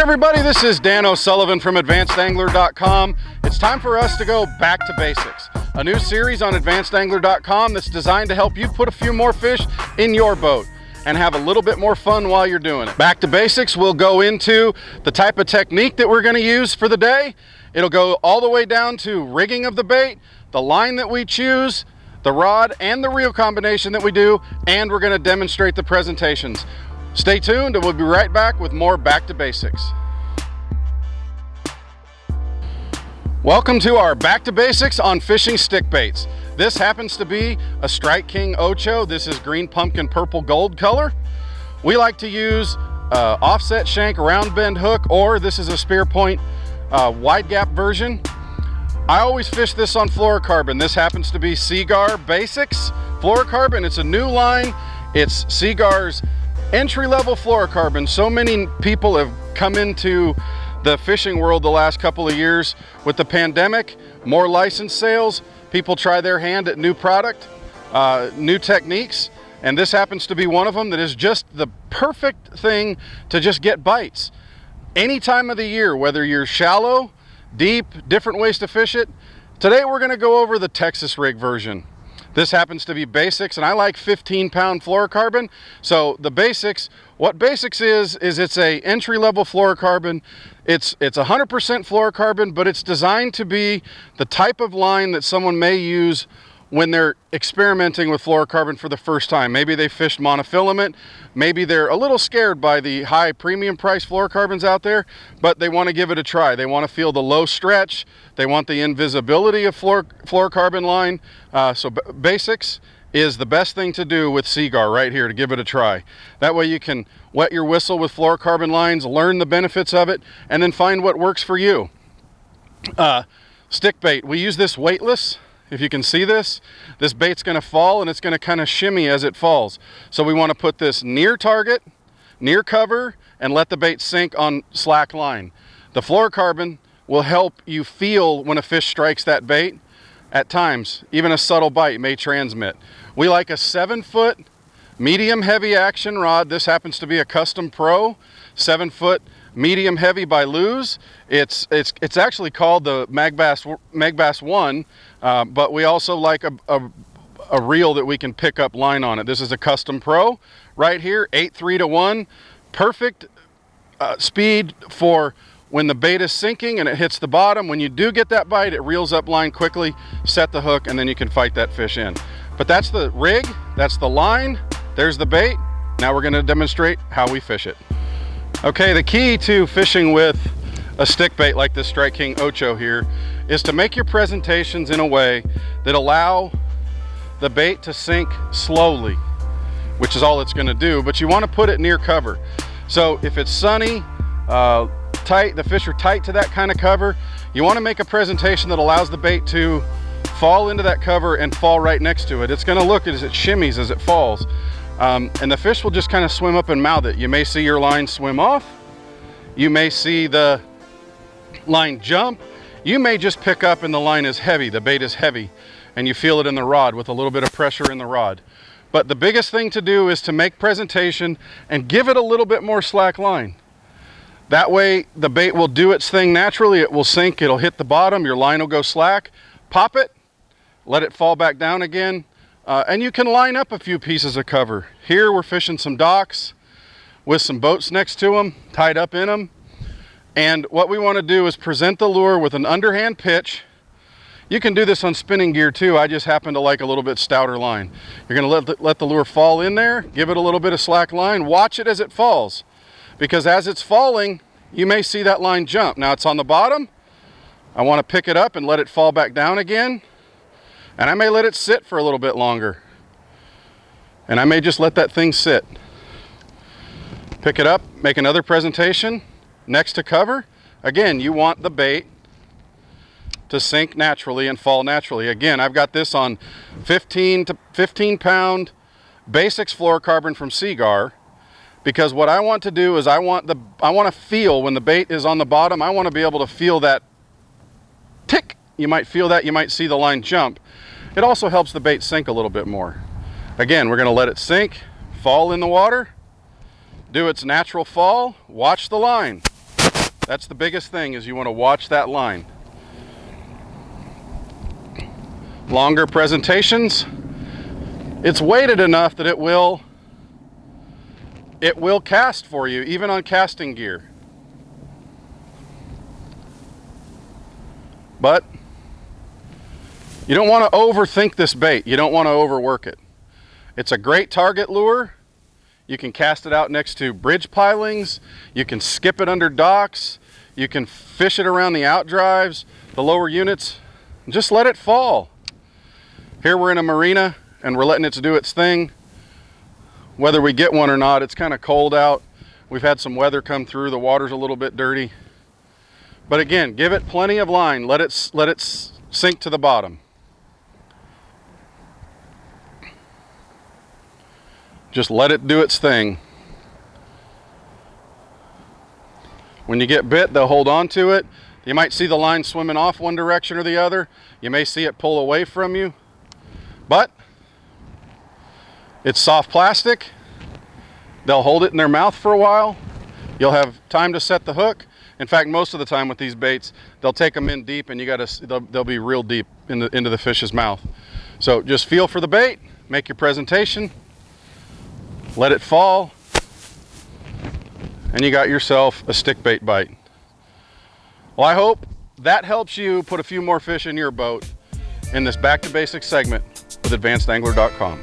everybody, this is Dan O'Sullivan from AdvancedAngler.com. It's time for us to go back to basics. A new series on AdvancedAngler.com that's designed to help you put a few more fish in your boat and have a little bit more fun while you're doing it. Back to basics, we'll go into the type of technique that we're going to use for the day. It'll go all the way down to rigging of the bait, the line that we choose, the rod and the reel combination that we do, and we're going to demonstrate the presentations. Stay tuned and we'll be right back with more Back to Basics. Welcome to our Back to Basics on fishing stick baits. This happens to be a Strike King Ocho. This is green pumpkin purple gold color. We like to use offset shank round bend hook, or this is a spear point wide gap version. I always fish this on fluorocarbon. This happens to be Seaguar BasiX Fluorocarbon. It's a new line. It's Seaguar's entry-level fluorocarbon. So many people have come into the fishing world the last couple of years with the pandemic, more license sales, people try their hand at new product, new techniques, and this happens to be one of them that is just the perfect thing to just get bites. Any time of the year, whether you're shallow, deep, different ways to fish it. Today we're going to go over the Texas rig version. This happens to be BasiX, and I like 15-pound fluorocarbon. So the BasiX, what BasiX is it's a entry-level fluorocarbon. It's 100% fluorocarbon, but it's designed to be the type of line that someone may use when they're experimenting with fluorocarbon for the first time. Maybe they fished monofilament, maybe they're a little scared by the high premium price fluorocarbons out there, but they want to give it a try. They want to feel the low stretch, they want the invisibility of fluorocarbon line. So BasiX is the best thing to do with Seaguar right here, to give it a try. That way you can wet your whistle with fluorocarbon lines, learn the benefits of it, and then find what works for you. Stick bait, we use this weightless. If you can see this bait's going to fall and it's going to kind of shimmy as it falls. So we want to put this near target, near cover, and let the bait sink on slack line. The fluorocarbon will help you feel when a fish strikes that bait. At times, even a subtle bite may transmit. We like a 7-foot medium heavy action rod. This happens to be a Custom Pro 7-foot medium heavy by Lew's. It's actually called the Magbass 1, but we also like a reel that we can pick up line on it. This is a Custom Pro right here, 8:3-to-1, perfect speed for when the bait is sinking and it hits the bottom. When you do get that bite, it reels up line quickly, set the hook, and then you can fight that fish in. But that's the rig, that's the line, there's the bait. Now we're going to demonstrate how we fish it. Okay, the key to fishing with a stick bait like this Strike King Ocho here is to make your presentations in a way that allow the bait to sink slowly, which is all it's going to do, but you want to put it near cover. So if it's sunny, tight, the fish are tight to that kind of cover, you want to make a presentation that allows the bait to fall into that cover and fall right next to it. It's going to look as it shimmies as it falls. And the fish will just kind of swim up and mouth it. You may see your line swim off. You may see the line jump. You may just pick up and the line is heavy, the bait is heavy, and you feel it in the rod with a little bit of pressure in the rod. But the biggest thing to do is to make presentation and give it a little bit more slack line. That way the bait will do its thing naturally. It will sink, it'll hit the bottom, your line will go slack. Pop it, let it fall back down again. And you can line up a few pieces of cover. Here we're fishing some docks with some boats next to them, tied up in them. And what we want to do is present the lure with an underhand pitch. You can do this on spinning gear too. I just happen to like a little bit stouter line. You're going to let the lure fall in there, give it a little bit of slack line, watch it as it falls. Because as it's falling, you may see that line jump. Now it's on the bottom. I want to pick it up and let it fall back down again. And I may let it sit for a little bit longer. And I may just let that thing sit. Pick it up, make another presentation next to cover. Again, you want the bait to sink naturally and fall naturally. Again, I've got this on 15-pound BasiX fluorocarbon from Seaguar, because what I want to do is I want to feel when the bait is on the bottom, I want to be able to feel that tick. You might feel that, you might see the line jump. It also helps the bait sink a little bit more. Again, we're going to let it sink, fall in the water, do its natural fall, watch the line. That's the biggest thing, is you want to watch that line. Longer presentations, it's weighted enough that it will cast for you, even on casting gear. But you don't want to overthink this bait. You don't want to overwork it. It's a great target lure. You can cast it out next to bridge pilings. You can skip it under docks. You can fish it around the outdrives, the lower units. Just let it fall. Here we're in a marina and we're letting it do its thing. Whether we get one or not, it's kind of cold out. We've had some weather come through. The water's a little bit dirty. But again, give it plenty of line. Let it sink to the bottom. Just let it do its thing. When you get bit, they'll hold on to it. You might see the line swimming off one direction or the other. You may see it pull away from you. But it's soft plastic. They'll hold it in their mouth for a while. You'll have time to set the hook. In fact, most of the time with these baits, they'll take them in deep, and they'll be real deep into the fish's mouth. So just feel for the bait, make your presentation, let it fall, and you got yourself a stick bait bite. Well, I hope that helps you put a few more fish in your boat in this Back to Basics segment with AdvancedAngler.com.